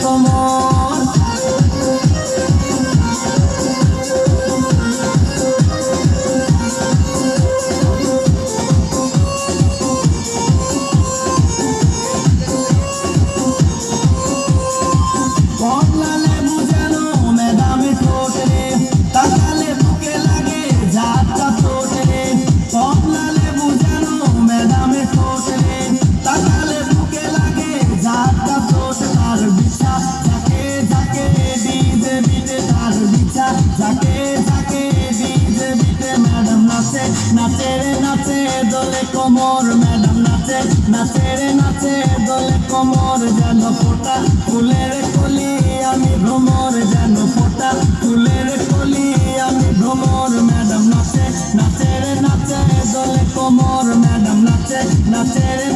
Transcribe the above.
কোমর। কমলা লেবু যেন ম্যাডামে ঠোঁটে, তাকালে বুকে লাগে ঝাপটা ঠোঁটে। কমলা লেবু যেন ম্যাডামে ঠোঁটে, তাকালে বুকে লাগে ঝাপটা ঠোঁট। তার বিছা ঝাঁকে ঝাঁকে ডিজে বিটে, তার বিছা ঝাঁকে ঝাঁকে ডিজে বিটে। ম্যাডাম নাচে নাচে রে নাচে দোলে কোমর, ম্যাডাম নাচে নাচে রে নাচে দোলে কোমর। যেন ফোঁটা ফুলের কলি আমি ভ্রমর, যেন ফোঁটা ফুলের কলি আমি ভ্রমর। ম্যাডাম নাচে নাচে রে নাচে দোলে কোমর, ম্যাডাম নাচে নাচে রে